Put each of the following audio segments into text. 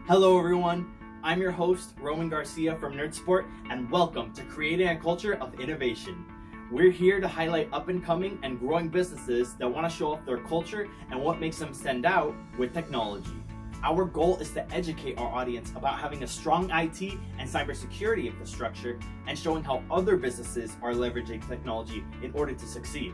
Hello everyone, I'm your host, Roman Garcia from NerdSport, and welcome to Creating a Culture of Innovation. We're here to highlight up-and-coming and growing businesses that want to show off their culture and what makes them stand out with technology. Our goal is to educate our audience about having a strong IT and cybersecurity infrastructure and showing how other businesses are leveraging technology in order to succeed.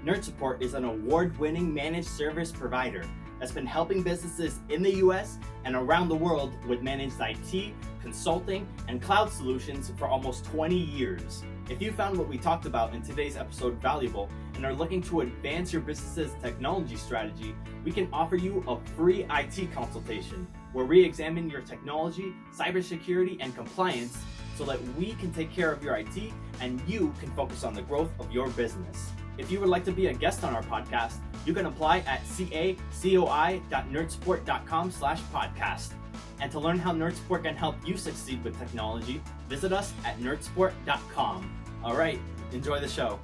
NerdSport is an award-winning managed service provider that's been helping businesses in the US and around the world with managed IT, consulting, and cloud solutions for almost 20 years. If you found what we talked about in today's episode valuable and are looking to advance your business's technology strategy, we can offer you a free IT consultation where we examine your technology, cybersecurity, and compliance so that we can take care of your IT and you can focus on the growth of your business. If you would like to be a guest on our podcast, you can apply at cacoi.nerdsport.com/podcast. And to learn how NerdSport can help you succeed with technology, visit us at nerdsport.com. All right, enjoy the show.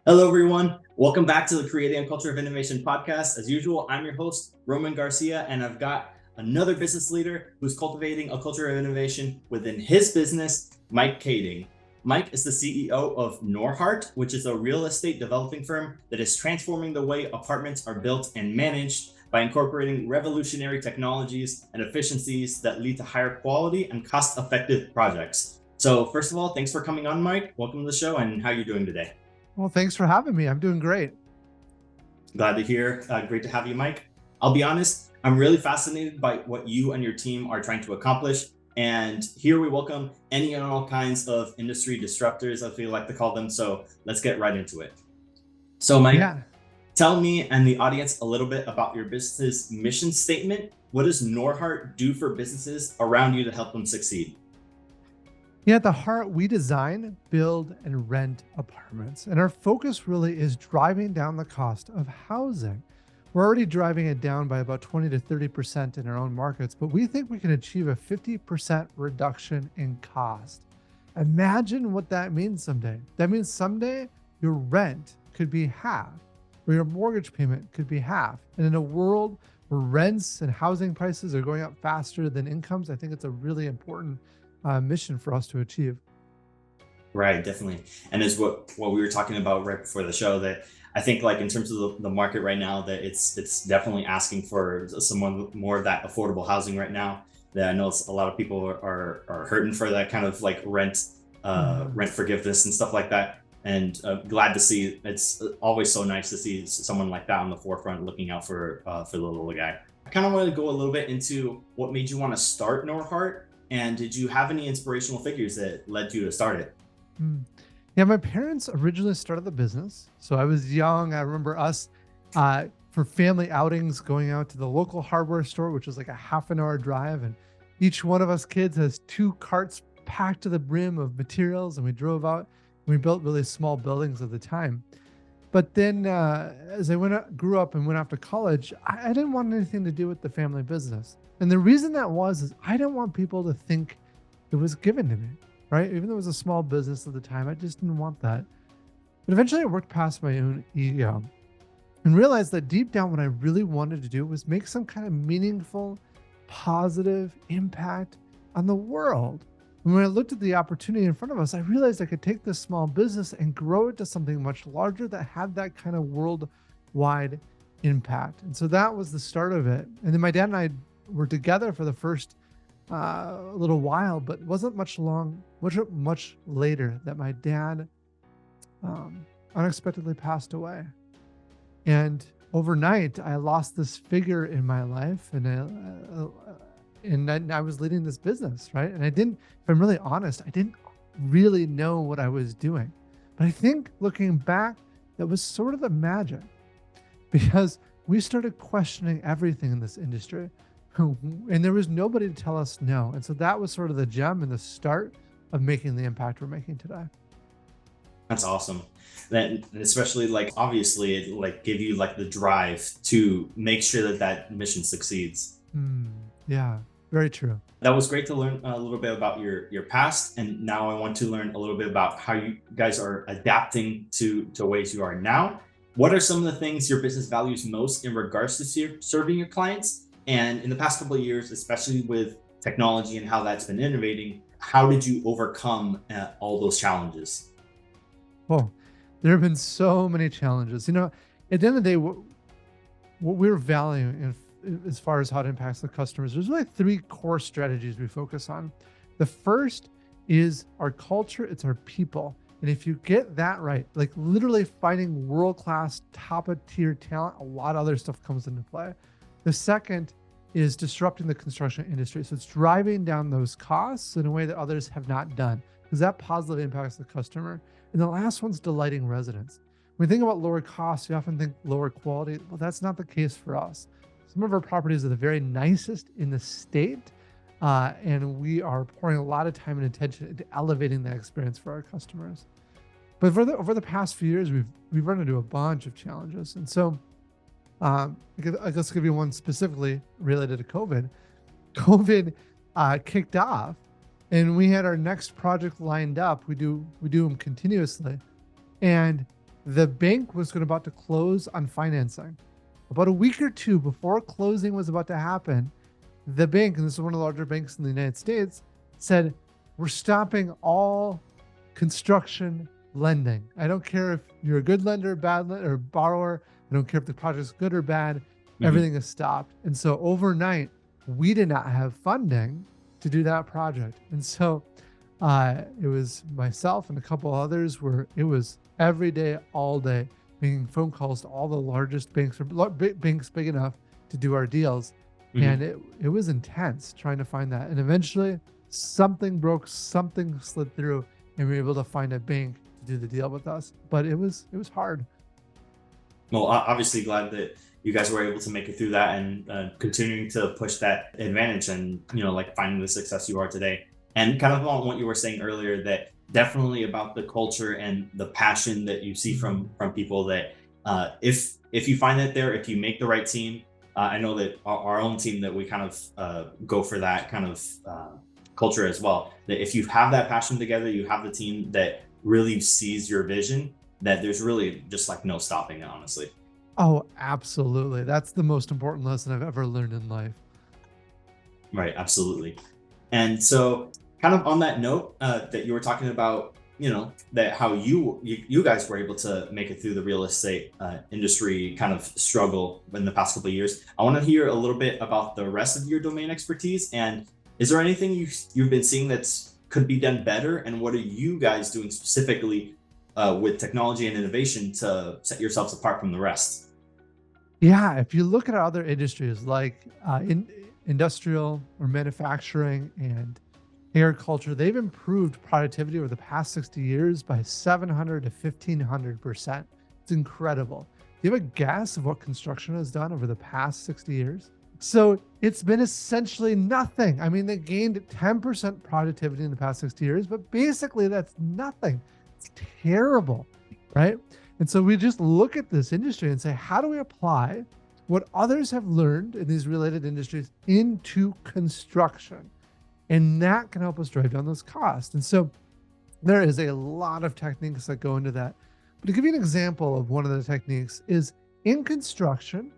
Hello, everyone. Welcome back to the Creating a Culture of Innovation podcast. As usual, I'm your host, Roman Garcia, and I've got another business leader who's cultivating a culture of innovation within his business, Mike Kaeding. Mike is the CEO of Norhart, which is a real estate developing firm that is transforming the way apartments are built and managed by incorporating revolutionary technologies and efficiencies that lead to higher quality and cost-effective projects. So first of all, thanks for coming on, Mike. Welcome to the show, and how are you doing today? Well, thanks for having me. I'm doing great. Glad to hear. Great to have you, Mike. I'll be honest, I'm really fascinated by what you and your team are trying to accomplish. And here we welcome any and all kinds of industry disruptors, as we like to call them. So let's get right into it. So Mike, Tell me and the audience a little bit about your business's mission statement. What does Norhart do for businesses around you to help them succeed? Yeah, at the heart, we design, build, and rent apartments. And our focus really is driving down the cost of housing. We're already driving it down by about 20 to 30% in our own markets, but we think we can achieve a 50% reduction in cost. Imagine what that means someday. That means someday your rent could be half, or your mortgage payment could be half. And in a world where rents and housing prices are going up faster than incomes, I think it's a really important mission for us to achieve. Right, definitely. And is what we were talking about right before the show, that I think like in terms of the market right now, that it's definitely asking for someone more of that affordable housing right now. That I know a lot of people are hurting for that kind of like rent forgiveness and stuff like that. And glad to see. It's always so nice to see someone like that on the forefront looking out for the little guy. I kind of want to go a little bit into what made you want to start Norhart, and did you have any inspirational figures that led you to start it? Yeah, my parents originally started the business. So I was young. I remember us for family outings going out to the local hardware store, which was like a half an hour drive. And each one of us kids has 2 carts packed to the brim of materials. And we drove out and we built really small buildings at the time. But then as I grew up and went off to college, I didn't want anything to do with the family business. And the reason that is I didn't want people to think it was given to me. Right? Even though it was a small business at the time, I just didn't want that. But eventually I worked past my own ego and realized that deep down what I really wanted to do was make some kind of meaningful, positive impact on the world. And when I looked at the opportunity in front of us, I realized I could take this small business and grow it to something much larger that had that kind of worldwide impact. And so that was the start of it. And then my dad and I were together for the first a little while, but it wasn't much later that my dad unexpectedly passed away. And overnight, I lost this figure in my life, and I was leading this business, right? And if I'm really honest, I didn't really know what I was doing. But I think looking back, that was sort of the magic, because we started questioning everything in this industry. And there was nobody to tell us no. And so that was sort of the gem and the start of making the impact we're making today. That's awesome. That especially like obviously it like give you like the drive to make sure that mission succeeds. Yeah, very true. That was great to learn a little bit about your past, and now I want to learn a little bit about how you guys are adapting to ways you are now. What are some of the things your business values most in regards to serving your clients? And in the past couple of years, especially with technology and how that's been innovating, how did you overcome all those challenges? Well, there have been so many challenges. At the end of the day, what we're valuing as far as how it impacts the customers, there's really three core strategies we focus on. The first is our culture, it's our people. And if you get that right, like literally finding world-class, top of tier talent, a lot of other stuff comes into play. The second is disrupting the construction industry. So it's driving down those costs in a way that others have not done, because that positively impacts the customer. And the last one's delighting residents. When we think about lower costs, we often think lower quality. Well, that's not the case for us. Some of our properties are the very nicest in the state, and we are pouring a lot of time and attention into elevating that experience for our customers. But over the past few years, we've run into a bunch of challenges, and so I guess I'll give you one specifically related to COVID. COVID kicked off, and we had our next project lined up. We do them continuously, and the bank was about to close on financing. About a week or two before closing was about to happen, the bank, and this is one of the larger banks in the United States, said, we're stopping all construction lending. I don't care if you're a good lender, bad lender, or borrower. I don't care if the project's good or bad. Everything is stopped. And so overnight, we did not have funding to do that project. And so it was myself and a couple others where it was every day, all day, making phone calls to all the largest banks, or banks big enough to do our deals. And it was intense trying to find that. And eventually something broke, something slid through, and we were able to find a bank to do the deal with us. But it was hard. Well, obviously glad that you guys were able to make it through that and continuing to push that advantage and, like finding the success you are today. And kind of on what you were saying earlier, that definitely about the culture and the passion that you see from people, that if you find it there, if you make the right team, I know that our own team, that we kind of go for that kind of culture as well, that if you have that passion together, you have the team that really sees your vision, that there's really just like no stopping it, honestly. Oh, absolutely. That's the most important lesson I've ever learned in life. Right, absolutely. And so kind of on that note, that you were talking about, that how you guys were able to make it through the real estate industry kind of struggle in the past couple of years. I want to hear a little bit about the rest of your domain expertise. And is there anything you've been seeing that's could be done better? And what are you guys doing specifically with technology and innovation to set yourselves apart from the rest? Yeah, if you look at other industries like industrial or manufacturing and agriculture, they've improved productivity over the past 60 years by 700 to 1,500%. It's incredible. Do you have a guess of what construction has done over the past 60 years? So it's been essentially nothing. I mean, they gained 10% productivity in the past 60 years, but basically that's nothing. It's terrible, right? And so we just look at this industry and say, how do we apply what others have learned in these related industries into construction? And that can help us drive down those costs. And so there is a lot of techniques that go into that. But to give you an example of one of the techniques is in construction,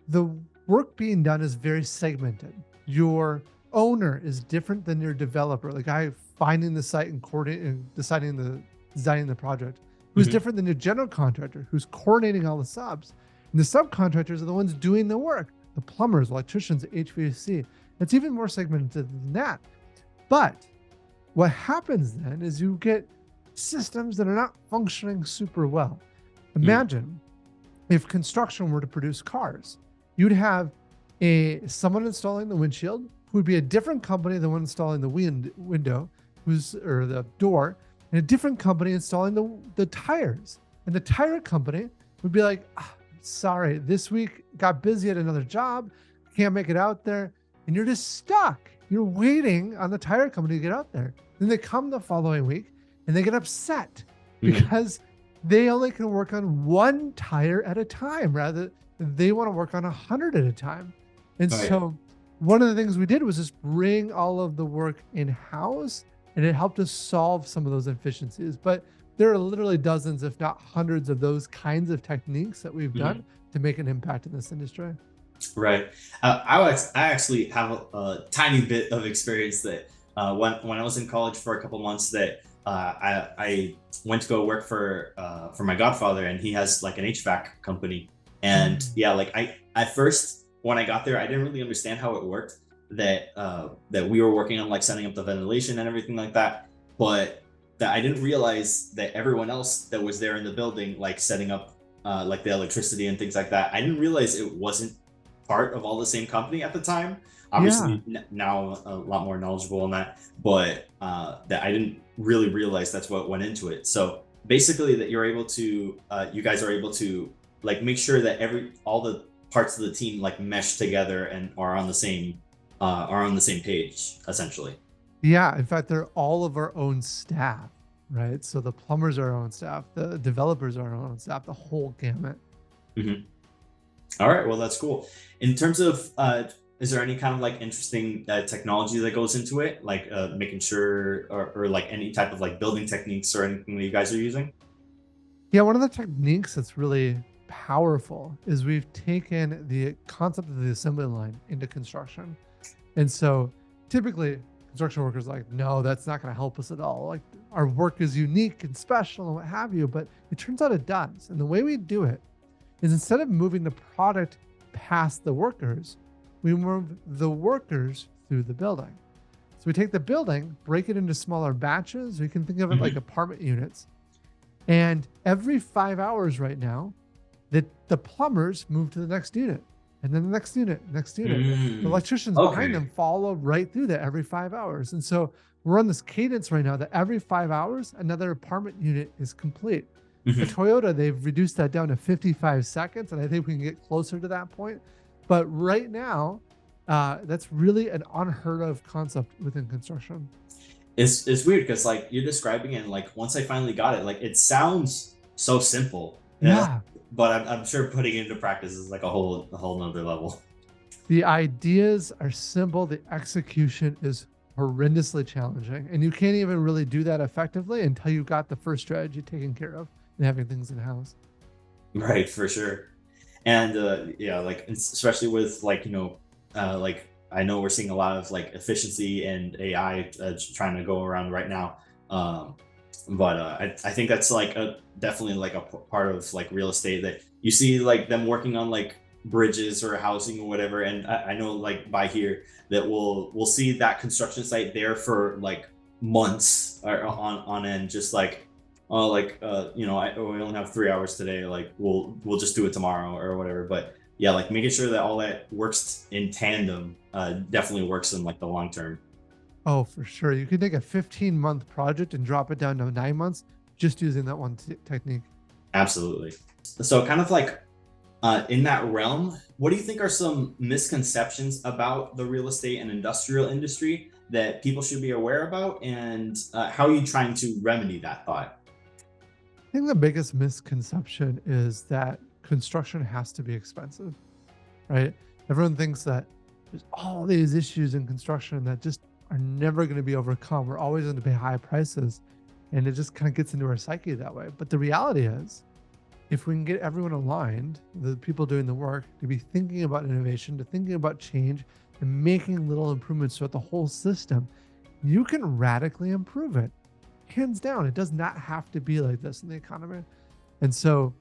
the work being done is very segmented. Your owner is different than your developer, the guy finding the site and coordinating and designing the project, who's different than your general contractor, who's coordinating all the subs. And the subcontractors are the ones doing the work, the plumbers, electricians, HVAC. It's even more segmented than that. But what happens then is you get systems that are not functioning super well. Imagine if construction were to produce cars, you'd have someone installing the windshield who would be a different company than one installing the window, or the door, and a different company installing the tires. And the tire company would be like, sorry, this week got busy at another job, can't make it out there. And you're just stuck. You're waiting on the tire company to get out there. Then they come the following week and they get upset because they only can work on one tire at a time, rather they want to work on 100 at a time. And so one of the things we did was just bring all of the work in-house, and it helped us solve some of those inefficiencies. But there are literally dozens, if not hundreds, of those kinds of techniques that we've done to make an impact in this industry. Right. I actually have a tiny bit of experience that when I was in college for a couple months that I went to go work for my godfather, and he has like an HVAC company. And Mm. yeah, like I at first when I got there, I didn't really understand how it worked. That we were working on like setting up the ventilation and everything like that, but that I didn't realize that everyone else that was there in the building, like setting up like the electricity and things like that, I didn't realize it wasn't part of all the same company at the time. Yeah. Obviously, now a lot more knowledgeable on that, but that I didn't really realize that's what went into it. So basically, that you guys are able to like make sure that all the parts of the team like mesh together and are on the same page, essentially. Yeah. In fact, they're all of our own staff, right? So the plumbers are our own staff, the developers are our own staff, the whole gamut. Mhm. All right, well, that's cool. In terms of, is there any kind of like interesting technology that goes into it, like making sure, or like any type of like building techniques or anything that you guys are using? Yeah, one of the techniques that's really powerful is we've taken the concept of the assembly line into construction. And so typically construction workers are like, no, that's not going to help us at all. Like our work is unique and special and what have you, but it turns out it does. And the way we do it is instead of moving the product past the workers, we move the workers through the building. So we take the building, break it into smaller batches. We can think of it like Hmm. apartment units. And every 5 hours right now, the plumbers move to the next unit, and then the next unit, next unit. The Mm, electricians behind them okay. follow right through that every 5 hours. And so we're on this cadence right now that every 5 hours, another apartment unit is complete. At Hmm. Toyota, they've reduced that down to 55 seconds, and I think we can get closer to that point. But right now, that's really an unheard of concept within construction. It's weird because like you're describing it, and like once I finally got it, like it sounds so simple, Yeah. but I'm sure putting it into practice is like a whole nother level. The ideas are simple. The execution is horrendously challenging. And you can't even really do that effectively until you've got the first strategy taken care of and having things in house. Right, for sure. And yeah, like especially with like like I know we're seeing a lot of like efficiency and AI trying to go around right now. um but I think that's like a definitely like a part of like real estate that you see like them working on like bridges or housing or whatever. And I know like by here that we'll see that construction site there for like months or on end, just like oh like we only have 3 hours today, like we'll just do it tomorrow or whatever. But yeah, like making sure that all that works in tandem definitely works in like the long term. Oh, for sure. You can take a 15-month project and drop it down to 9 months just using that one technique. Absolutely. So kind of like in that realm, what do you think are some misconceptions about the real estate and industrial industry that people should be aware about, and how are you trying to remedy that thought? I think the biggest misconception is that construction has to be expensive, right? Everyone thinks that there's all these issues in construction that just are never going to be overcome. We're always going to pay high prices. And it just kind of gets into our psyche that way. But the reality is, if we can get everyone aligned, the people doing the work, to be thinking about innovation, to thinking about change, and making little improvements throughout the whole system, you can radically improve it. Hands down, it does not have to be like this in the economy. And so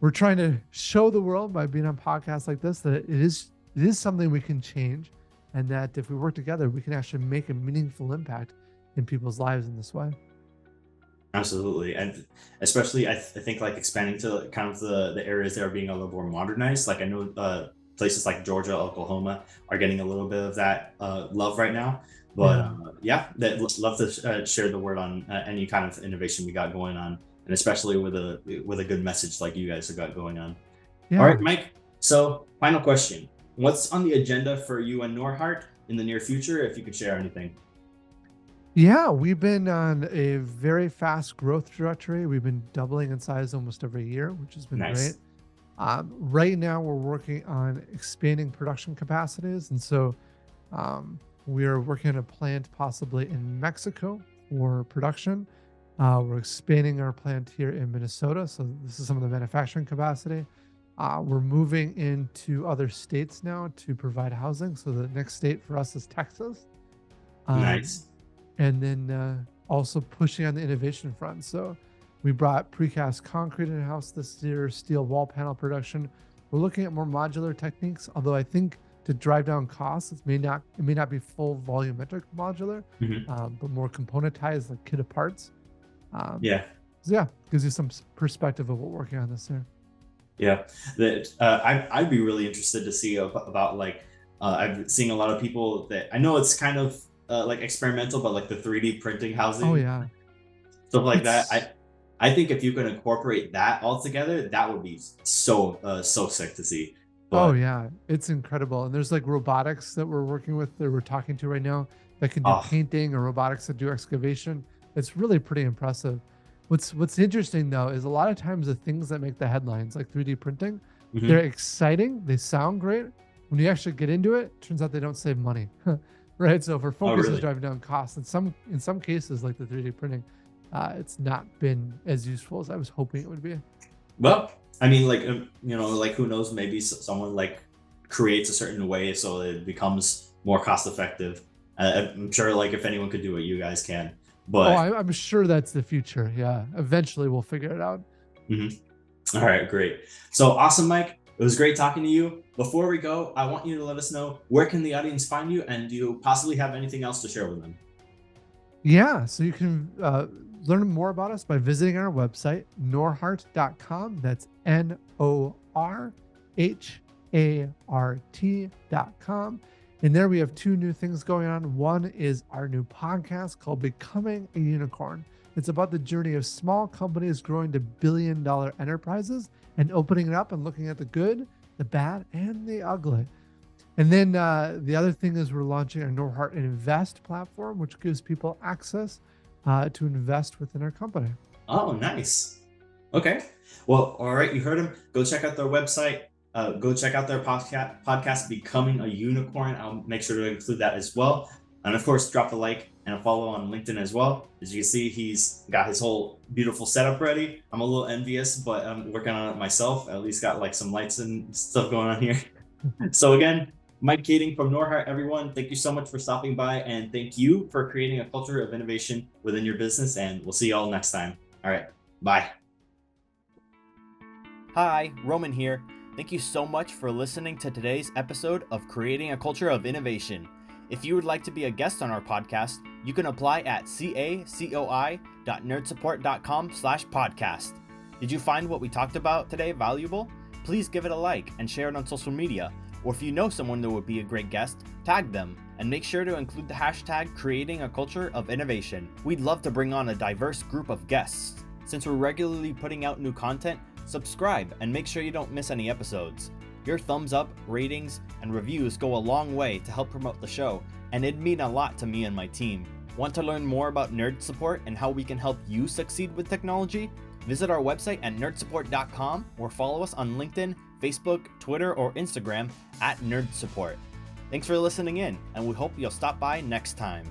we're trying to show the world by being on podcasts like this that it is something we can change, and that if we work together, we can actually make a meaningful impact in people's lives in this way. Absolutely. And especially I think like expanding to kind of the areas that are being a little more modernized. Like I know places like Georgia, Oklahoma are getting a little bit of that love right now. But Yeah. yeah, that love to share the word on any kind of innovation we got going on, and especially with a good message like you guys have got going on. All Yeah. right, Mike. So final question: what's on the agenda for you and Norhart in the near future? If you could share anything. Yeah, we've been on a very fast growth trajectory. We've been doubling in size almost every year, which has been great. Nice. Right now, we're working on expanding production capacities. And so we are working on a plant possibly in Mexico for production. We're expanding our plant here in Minnesota. So this is some of the manufacturing capacity. We're moving into other states now to provide housing. So the next state for us is Texas. Um, Nice. and then also pushing on the innovation front. So we brought precast concrete in house this year, steel wall panel production. We're looking at more modular techniques, although I think to drive down costs, it may not be full volumetric modular, Mhm. but more componentized, like kit of parts. Um, Yeah. so yeah, gives you some perspective of what we're working on this year. Yeah, that I'd be really interested to see about like I've seen a lot of people that I know it's kind of like experimental, but like the 3D printing Oh housing yeah, stuff like that. it's I think if you can incorporate that all together, that would be so sick to see. Oh But yeah, it's incredible. And there's like robotics that we're working with that we're talking to right now that can do oh, painting or robotics that do excavation. It's really pretty impressive. What's interesting though is a lot of times the things that make the headlines, like 3D printing, they're mhm. exciting, they sound great. When you actually get into it, turns out they don't save money. Right? So if our Oh focus is really? driving down costs, in some cases like the 3D printing, it's not been as useful as I was hoping it would be. Well, I mean, like like who knows? Maybe someone like creates a certain way so it becomes more cost effective. I'm sure, like if anyone could do it, you guys can. Oh, But I'm sure that's the future. Yeah. Eventually we'll figure it out. mhm. All right, great. So awesome, Mike. It was great talking to you. Before we go, I want you to let us know where can the audience find you, and do you possibly have anything else to share with them? Yeah. So you can learn more about us by visiting our website, norhart.com. That's NORHART.com. And there we have two new things going on. One is our new podcast called Becoming a Unicorn. It's about the journey of small companies growing to billion-dollar enterprises and opening it up and looking at the good, the bad, and the ugly. And then the other thing is we're launching our Norhart Invest platform, which gives people access to invest within our company. Oh, nice. Okay. Well, all right. You heard him. Go check out their website. Go check out their podcast, Becoming a Unicorn. I'll make sure to include that as well. And of course, drop a like and a follow on LinkedIn as well. As you can see, he's got his whole beautiful setup ready. I'm a little envious, but I'm working on it myself. At least got like some lights and stuff going on here. So again, Mike Kaeding from Norhart, everyone, thank you so much for stopping by, and thank you for creating a culture of innovation within your business, and we'll see you all next time. All right, bye. Hi, Roman here. Thank you so much for listening to today's episode of Creating a Culture of Innovation. If you would like to be a guest on our podcast, you can apply at cacoi.nerdsupport.com/podcast. Did you find what we talked about today valuable? Please give it a like and share it on social media. Or if you know someone that would be a great guest, tag them and make sure to include the hashtag Creating a Culture of Innovation. We'd love to bring on a diverse group of guests. Since we're regularly putting out new content, subscribe and make sure you don't miss any episodes. Your thumbs up, ratings, and reviews go a long way to help promote the show, and it'd mean a lot to me and my team. Want to learn more about Nerd Support and how we can help you succeed with technology? Visit our website at nerdsupport.com or follow us on LinkedIn, Facebook, Twitter, or Instagram at Nerd Support. Thanks for listening in, and we hope you'll stop by next time.